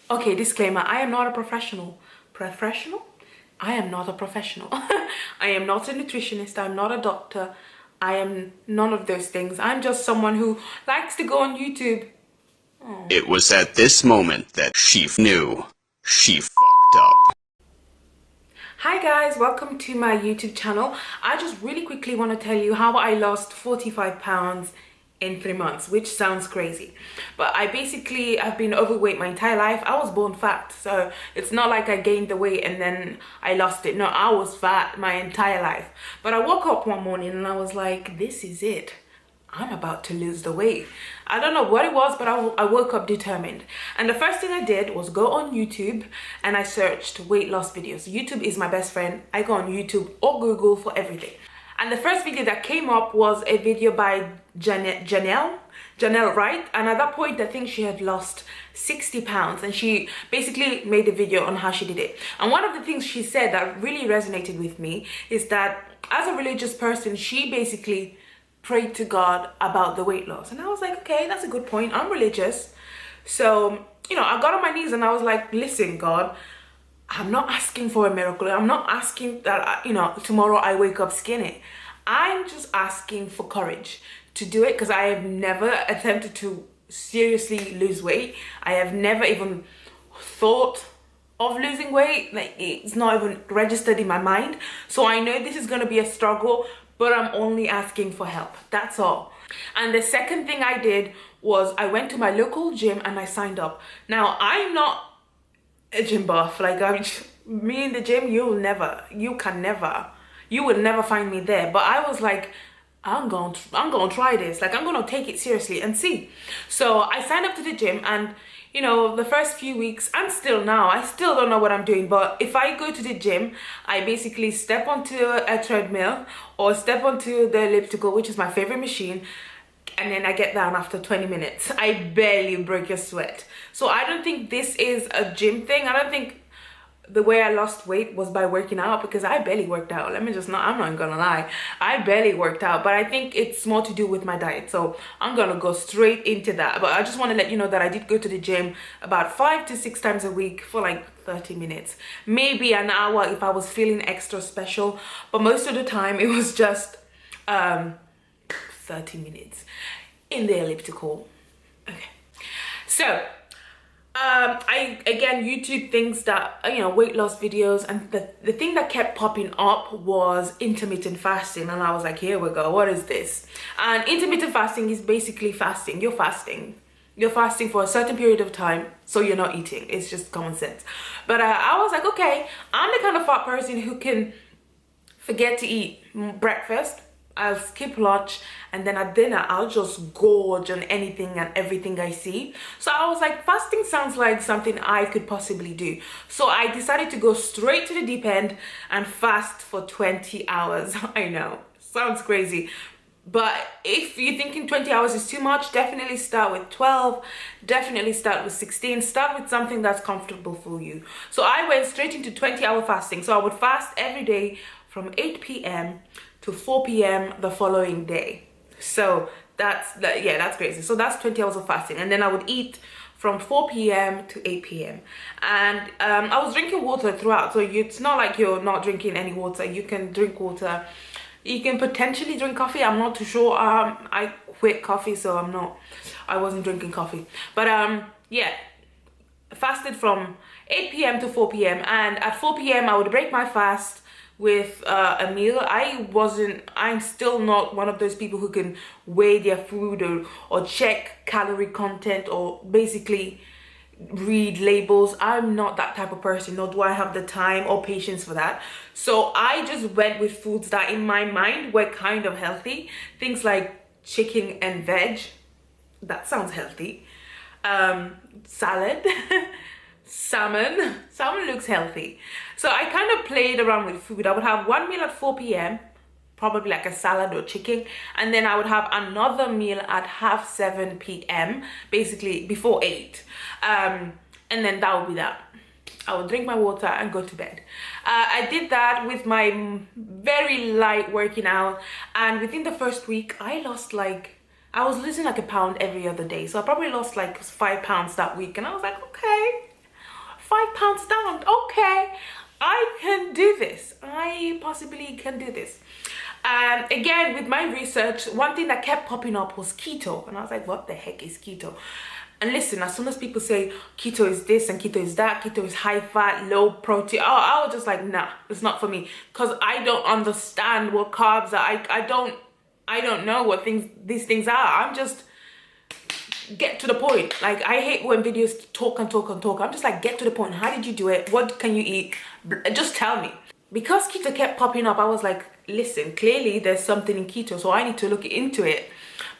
Okay, disclaimer, I am not a professional. Professional? I am not a professional. I am not a nutritionist. I'm not a doctor. I am none of those things. I'm just someone who likes to go on YouTube. Oh. It was at this moment that she knew she fucked up. Hi guys, welcome to my YouTube channel. I just really quickly want to tell you how I lost 45 pounds in 3 months, which sounds crazy, but I've been overweight my entire life. I was born fat, so it's not like I gained the weight and then I lost it. No, I was fat my entire life. But I woke up one morning and I was like, this is it. I'm about to lose the weight. I don't know what it was, but I woke up determined. And the first thing I did was go on YouTube and I searched weight loss videos. YouTube is my best friend. I go on YouTube or Google for everything. And the first video that came up was a video by Janielle Wright. And at that point, I think she had lost 60 pounds. And she basically made a video on how she did it. And one of the things she said that really resonated with me is that as a religious person, she basically prayed to God about the weight loss. And I was like, okay, that's a good point. I'm religious. So, I got on my knees and I was like, listen, God, I'm not asking for a miracle. I'm not asking that, tomorrow I wake up skinny. I'm just asking for courage to do it, because I have never attempted to seriously lose weight. I have never even thought of losing weight. Like, it's not even registered in my mind. So I know this is going to be a struggle, but I'm only asking for help. That's all. And the second thing I did was I went to my local gym and I signed up. Now, I'm not a gym buff. Like, me in the gym, you will never find me there. But I was like, I'm gonna try this. Like, I'm gonna take it seriously and see. So I signed up to the gym, and the first few weeks, and still now, I still don't know what I'm doing. But if I go to the gym, I basically step onto a treadmill or step onto the elliptical, which is my favorite machine, and then I get down after 20 minutes. I barely break a sweat. So I don't think this is a gym thing. I don't think the way I lost weight was by working out, because I barely worked out. I'm not gonna lie. I barely worked out, but I think it's more to do with my diet. So I'm gonna go straight into that. But I just want to let you know that I did go to the gym about 5 to 6 times a week for like 30 minutes, maybe an hour if I was feeling extra special. But most of the time it was just 30 minutes in the elliptical. Okay. So I again YouTube things that weight loss videos, and the thing that kept popping up was intermittent fasting, and I was like, here we go, what is this? And intermittent fasting is basically fasting. You're fasting for a certain period of time, so you're not eating. It's just common sense. But I was like, okay, I'm the kind of fat person who can forget to eat breakfast. I'll skip lunch, and then at dinner I'll just gorge on anything and everything I see. So I was like, fasting sounds like something I could possibly do. So I decided to go straight to the deep end and fast for 20 hours. I know, sounds crazy. But if you're thinking 20 hours is too much, definitely start with 12, definitely start with 16, start with something that's comfortable for you. So I went straight into 20-hour fasting. So I would fast every day from 8 p.m. to 4 p.m. the following day. So that's crazy. So that's 20 hours of fasting. And then I would eat from 4 p.m. to 8 p.m. And I was drinking water throughout. So it's not like you're not drinking any water. You can drink water. You can potentially drink coffee. I'm not too sure. I quit coffee, so I wasn't drinking coffee. But yeah, fasted from 8 p.m. to 4 p.m. And at 4 p.m. I would break my fast with a meal. I'm still not one of those people who can weigh their food or check calorie content or basically read labels. I'm not that type of person, nor do I have the time or patience for that. So I just went with foods that in my mind were kind of healthy. Things like chicken and veg. That sounds healthy. Salad. Salmon looks healthy. So I kind of played around with food. I would have one meal at 4 p.m, probably like a salad or chicken, and then I would have another meal at 6:30 p.m, basically before 8, and then that would be that. I would drink my water and go to bed. I did that with my very light working out, and within the first week I was losing like a pound every other day. So I probably lost like 5 pounds that week, and I was like, okay, 5 pounds down. Okay, I can do this. I possibly can do this. Again, with my research, one thing that kept popping up was keto. And I was like, what the heck is keto? And listen, as soon as people say keto is this and keto is that, keto is high fat, low protein, I was just like, nah, it's not for me. Because I don't understand what carbs are. I don't know what these things are. I'm just, get to the point. Like, I hate when videos talk and talk and talk. I'm just like, get to the point. How did you do it? What can you eat? Just tell me. Because keto kept popping up, I was like, listen, clearly there's something in keto, so I need to look into it.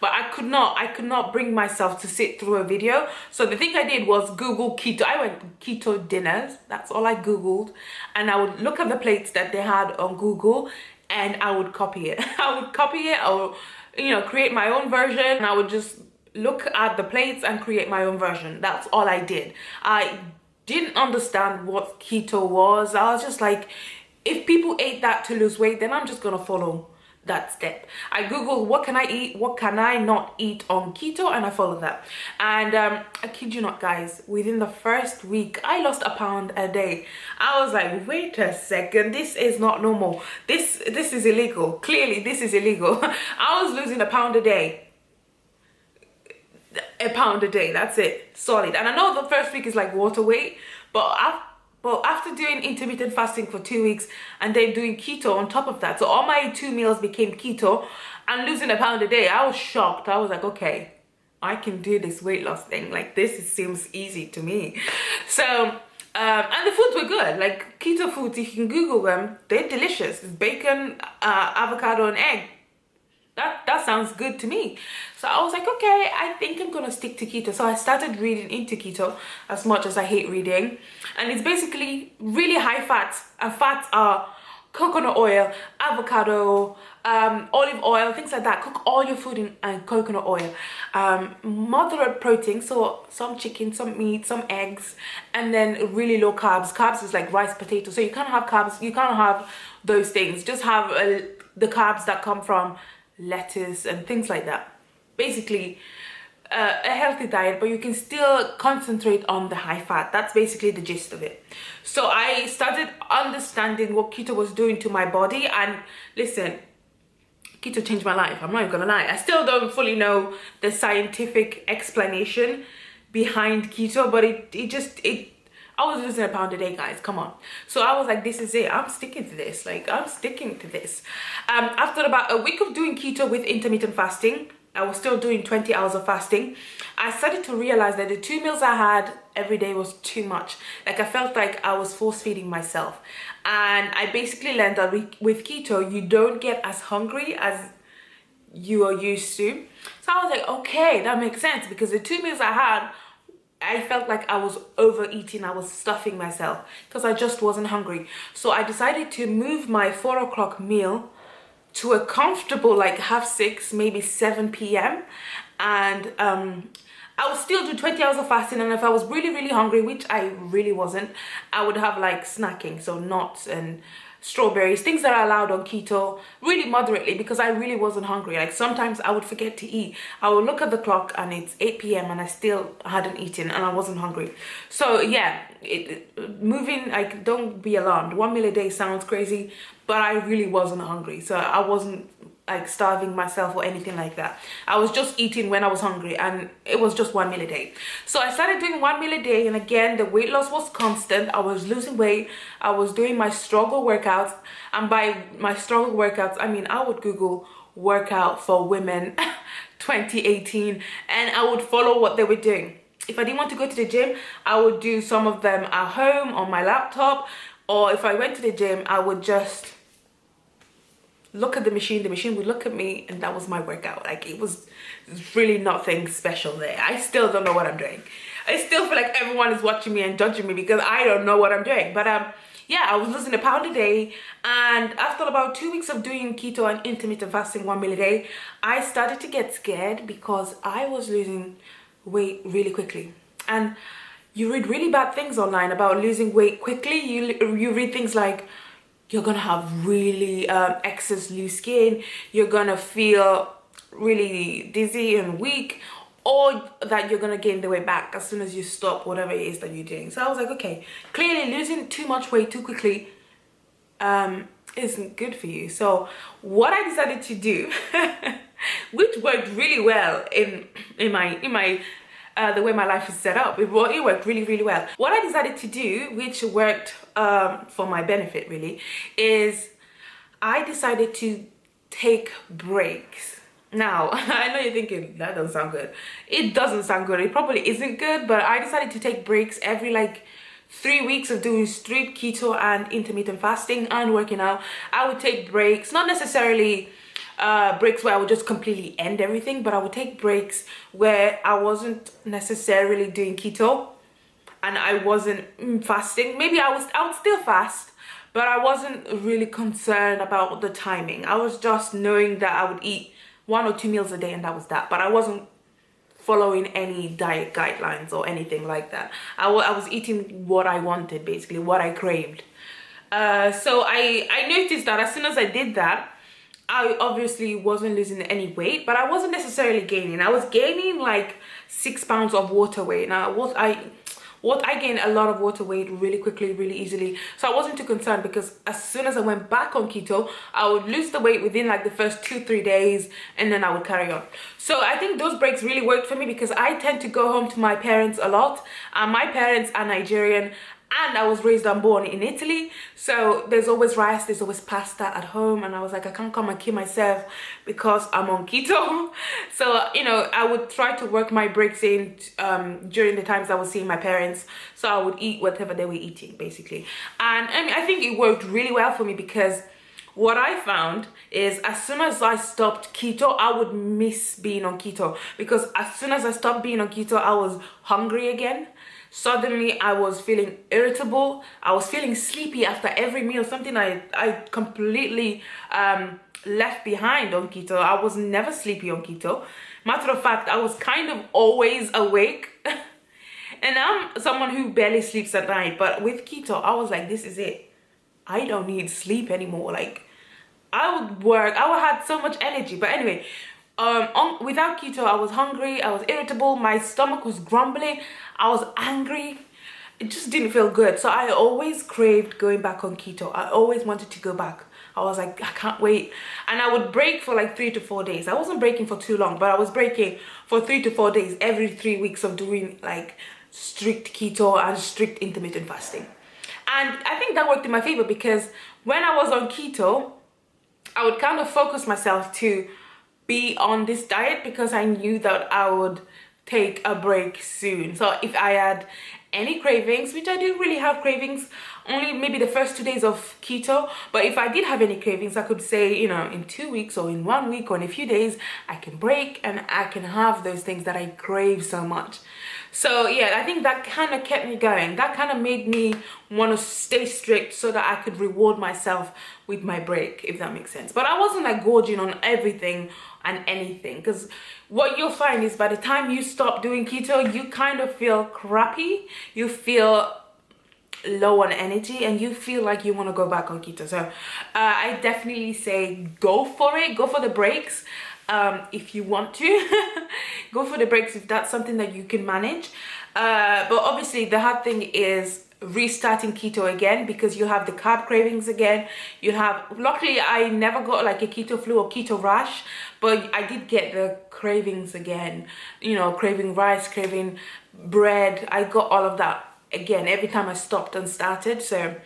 But I could not bring myself to sit through a video. So the thing I did was Google keto. I went keto dinners. That's all I Googled. And I would look at the plates that they had on Google and I would copy it. I would copy it or, you know, create my own version. And I would just look at the plates and create my own version. That's all I did. I didn't understand what keto was. I was just like, if people ate that to lose weight, then I'm just gonna follow that step. I Googled what can I eat, what can I not eat on keto, and I followed that. And I kid you not, guys, within the first week, I lost a pound a day. I was like, wait a second, this is not normal. This is illegal. Clearly, this is illegal. I was losing a pound a day. A pound a day, that's it, solid. And I know the first week is like water weight, but after doing intermittent fasting for 2 weeks and then doing keto on top of that, so all my 2 meals became keto and losing a pound a day, I was shocked. I was like, okay, I can do this weight loss thing. Like, this seems easy to me. So and the foods were good. Like, keto foods, you can Google them, they're delicious. It's bacon, avocado and egg. That sounds good to me. So I was like, okay, I think I'm gonna stick to keto. So I started reading into keto, as much as I hate reading. And it's basically really high fats. And fats are coconut oil, avocado, olive oil, things like that. Cook all your food in coconut oil. Moderate protein, so some chicken, some meat, some eggs, and then really low carbs. Carbs is like rice, potato. So you can't have carbs, you can't have those things. Just have the carbs that come from lettuce and things like that. Basically a healthy diet, but you can still concentrate on the high fat. That's basically the gist of it. So I started understanding what keto was doing to my body, and listen, keto changed my life. I'm not even gonna lie. I still don't fully know the scientific explanation behind keto, but it I was losing a pound a day, guys, come on. So I was like, this is it, I'm sticking to this. Like, I'm sticking to this. After about a week of doing keto with intermittent fasting, I was still doing 20 hours of fasting, I started to realize that the 2 meals I had every day was too much. Like, I felt like I was force feeding myself. And I basically learned that with keto, you don't get as hungry as you are used to. So I was like, okay, that makes sense, because the 2 meals I had, I felt like I was overeating, I was stuffing myself because I just wasn't hungry. So I decided to move my 4 o'clock meal to a comfortable like 6:30, maybe 7 p.m. And I would still do 20 hours of fasting, and if I was really hungry, which I really wasn't, I would have like snacking, so nuts and strawberries, things that are allowed on keto, really moderately, because I really wasn't hungry. Like, sometimes I would forget to eat. I would look at the clock and it's 8 p.m. and I still hadn't eaten and I wasn't hungry. So yeah, moving, like, don't be alarmed. 1 meal a day sounds crazy, but I really wasn't hungry. So I wasn't like starving myself or anything like that. I was just eating when I was hungry, and it was just 1 meal a day. So I started doing 1 meal a day, and again, the weight loss was constant. I was losing weight. I was doing my struggle workouts, and by my struggle workouts, I mean, I would Google workout for women 2018, and I would follow what they were doing. If I didn't want to go to the gym, I would do some of them at home on my laptop, or if I went to the gym, I would just look at the machine would look at me, and that was my workout. Like, it was really nothing special there. I still don't know what I'm doing. I still feel like everyone is watching me and judging me because I don't know what I'm doing. But yeah, I was losing a pound a day, and after about 2 weeks of doing keto and intermittent fasting 1 meal a day, I started to get scared because I was losing weight really quickly. And you read really bad things online about losing weight quickly. You read things like, you're gonna have really excess loose skin, you're gonna feel really dizzy and weak, or that you're gonna gain the weight back as soon as you stop whatever it is that you're doing. So I was like, okay, clearly losing too much weight too quickly isn't good for you. So what I decided to do, which worked really well in my the way my life is set up, it worked really well. What I decided to do, which worked for my benefit really, is I decided to take breaks. Now, I know you're thinking, that doesn't sound good. It doesn't sound good. It probably isn't good, but I decided to take breaks every like 3 weeks of doing strict keto and intermittent fasting and working out. I would take breaks, not necessarily breaks where I would just completely end everything, but I would take breaks where I wasn't necessarily doing keto and I wasn't fasting. Maybe I would still fast, but I wasn't really concerned about the timing. I was just knowing that I would eat 1 or 2 meals a day and that was that. But I wasn't following any diet guidelines or anything like that. I was eating what I wanted, basically, what I craved. So I noticed that as soon as I did that, I obviously wasn't losing any weight, but I wasn't necessarily gaining. I was gaining like 6 pounds of water weight. Now, I gained a lot of water weight really quickly, really easily. So I wasn't too concerned because as soon as I went back on keto, I would lose the weight within like the first 2-3 days and then I would carry on. So I think those breaks really worked for me because I tend to go home to my parents a lot. My parents are Nigerian and I was raised and born in Italy. So there's always rice, there's always pasta at home. And I was like, I can't come and kill myself because I'm on keto. So, you know, I would try to work my breaks in during the times I was seeing my parents. So I would eat whatever they were eating, basically. And I mean, I think it worked really well for me because what I found is as soon as I stopped keto, I would miss being on keto. Because as soon as I stopped being on keto, I was hungry again. Suddenly I was feeling irritable. I was feeling sleepy after every meal, something I completely left behind on keto. I was never sleepy on keto. Matter of fact, I was kind of always awake. And I'm someone who barely sleeps at night, but with keto, I was like, this is it. I don't need sleep anymore. Like, I would work, I would have so much energy. But anyway, without keto, I was hungry, I was irritable, my stomach was grumbling, I was angry. It just didn't feel good. So I always craved going back on keto. I always wanted to go back. I was like, I can't wait. And I would break for like 3 to 4 days. I wasn't breaking for too long, but I was breaking for 3 to 4 days every 3 weeks of doing like strict keto and strict intermittent fasting. And I think that worked in my favor because when I was on keto, I would kind of focus myself to be on this diet because I knew that I would take a break soon. So if I had any cravings, which I didn't really have cravings, only maybe the first 2 days of keto, but if I did have any cravings, I could say, you know, in 2 weeks or in 1 week or in a few days, I can break and I can have those things that I crave so much. So yeah, I think that kind of kept me going. That kind of made me want to stay strict so that I could reward myself with my break, if that makes sense. But I wasn't like gorging on everything and anything, because what you'll find is by the time you stop doing keto, you kind of feel crappy, you feel low on energy, and you feel like you want to go back on keto. So I definitely say go for it, go for the breaks. If you want to go for the breaks if that's something that you can manage, but obviously the hard thing is restarting keto again because you have the carb cravings again. You have, luckily I never got like a keto flu or keto rash, but I did get the cravings again, you know, craving rice, craving bread. I got all of that again every time I stopped and started. So,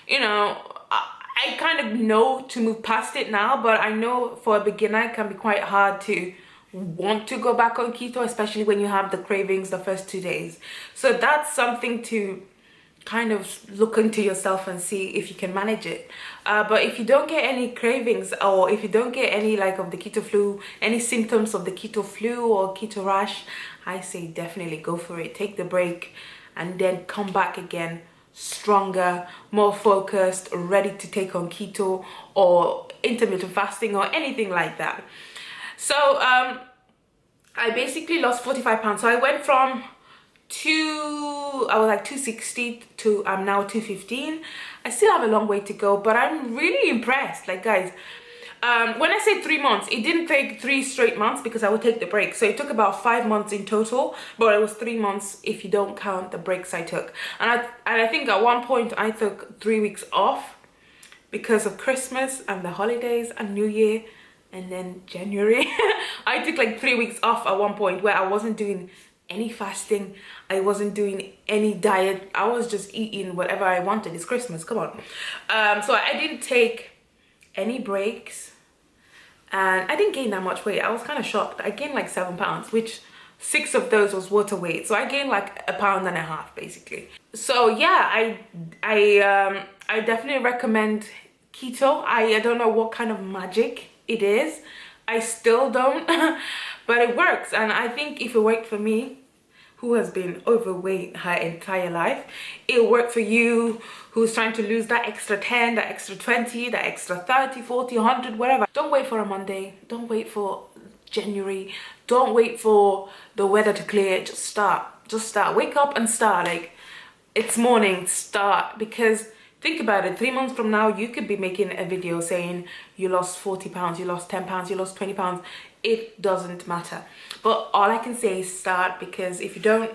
you know, I kind of know to move past it now, but I know for a beginner it can be quite hard to want to go back on keto, especially when you have the cravings the first 2 days. So that's something to kind of look into yourself and see if you can manage it. But if you don't get any cravings, or if you don't get any like of the keto flu, any symptoms of the keto flu or keto rash, I say definitely go for it. Take the break and then come back again stronger, more focused, ready to take on keto or intermittent fasting or anything like that. So I basically lost 45 pounds. So I went from I was like 260 to I'm now 215. I still have a long way to go, but I'm really impressed. Like, guys, When I say 3 months, it didn't take 3 straight months because I would take the break. So it took about 5 months in total, but it was 3 months if you don't count the breaks I took. And I think at one point I took 3 weeks off because of Christmas and the holidays and New Year, and then January. I took like 3 weeks off at one point where I wasn't doing any fasting, I wasn't doing any diet, I was just eating whatever I wanted. It's Christmas, come on. So I didn't take any breaks, and I didn't gain that much weight. I was kind of shocked. I gained like 7 pounds, which 6 of those was water weight, so I gained like 1.5 pounds basically. So yeah, I definitely recommend keto. I don't know what kind of magic it is, I still don't. But it works, and I think if it worked for me, who has been overweight her entire life, it'll work for you who's trying to lose that extra 10, that extra 20, that extra 30, 40, 100, whatever. Don't wait for a Monday, don't wait for January, don't wait for the weather to clear. Just start, wake up and start. Like, it's morning, start. Because think about it, 3 months from now you could be making a video saying you lost 40 pounds, you lost 10 pounds, you lost 20 pounds. It doesn't matter, but all I can say is start, because if you don't,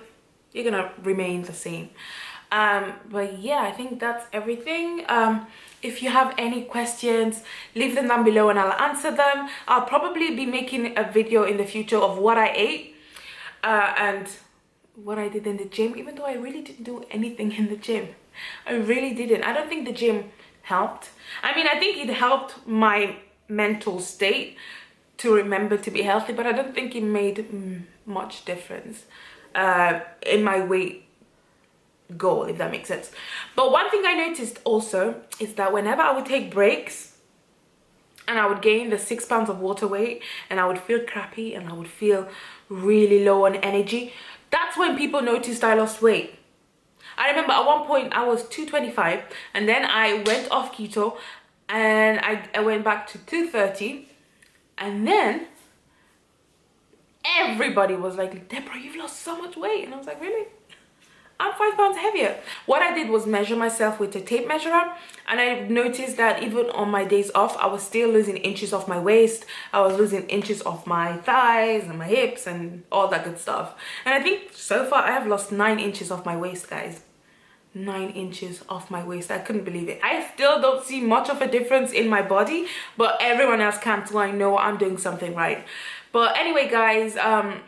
you're gonna remain the same. But yeah, I think that's everything. If you have any questions, leave them down below and I'll answer them. I'll probably be making a video in the future of what I ate and what I did in the gym, even though I really didn't do anything in the gym. I really didn't. I don't think the gym helped. I mean, I think it helped my mental state to remember to be healthy, but I don't think it made much difference in my weight goal, if that makes sense. But one thing I noticed also is that whenever I would take breaks and I would gain the 6 pounds of water weight and I would feel crappy and I would feel really low on energy, that's when people noticed I lost weight. I remember at one point I was 225, and then I went off keto and I went back to 230, and then everybody was like, Deborah, you've lost so much weight. And I was like, really? I'm 5 pounds heavier. What I did was measure myself with a tape measure, and I noticed that even on my days off, I was still losing inches off my waist. I was losing inches off my thighs and my hips and all that good stuff. And I think so far I have lost 9 inches off my waist, guys. 9 inches off my waist. I couldn't believe it. I still don't see much of a difference in my body, but everyone else can, so I know I'm doing something right. But anyway, guys,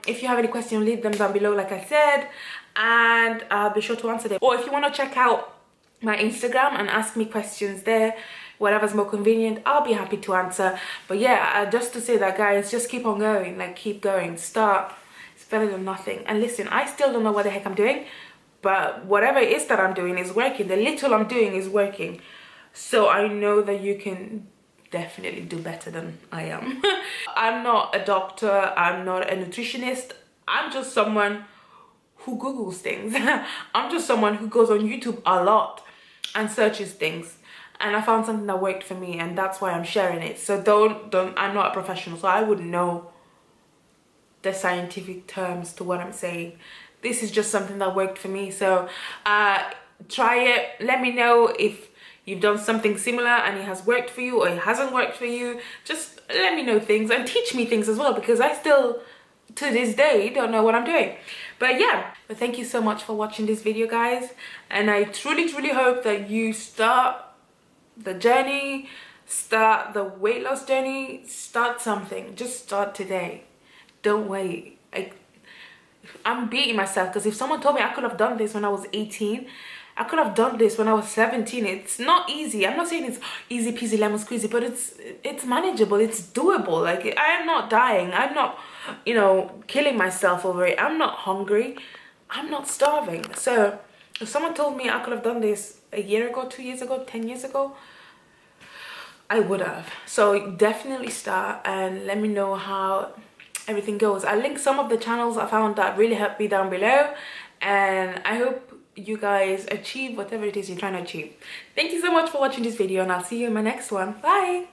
if you have any questions, leave them down below, like I said, and I'll be sure to answer them. Or if you want to check out my Instagram and ask me questions there, whatever's more convenient, I'll be happy to answer. But yeah, just to say that, guys, just keep on going. Like, keep going, start. It's better than nothing. And listen, I still don't know what the heck I'm doing, but whatever it is that I'm doing is working. The little I'm doing is working. So I know that you can definitely do better than I am. I'm not a doctor, I'm not a nutritionist. I'm just someone who Googles things. I'm just someone who goes on YouTube a lot and searches things. And I found something that worked for me, and that's why I'm sharing it. So don't, I'm not a professional, so I wouldn't know the scientific terms to what I'm saying. This is just something that worked for me. So try it. Let me know if you've done something similar and it has worked for you or it hasn't worked for you. Just let me know things and teach me things as well, because I still, to this day, don't know what I'm doing. But yeah, but thank you so much for watching this video, guys. And I truly, truly hope that you start the journey, start the weight loss journey, start something. Just start today. Don't wait. I'm beating myself, because if someone told me I could have done this when I was 18, I could have done this when I was 17. It's not easy. I'm not saying it's easy peasy lemon squeezy, but it's manageable. It's doable. Like, I am not dying. I'm not, you know, killing myself over it. I'm not hungry. I'm not starving. So if someone told me I could have done this a year ago, 2 years ago, 10 years ago, I would have. So definitely start and let me know how everything goes. I'll link some of the channels I found that really helped me down below, and I hope you guys achieve whatever it is you're trying to achieve. Thank you so much for watching this video, and I'll see you in my next one. Bye.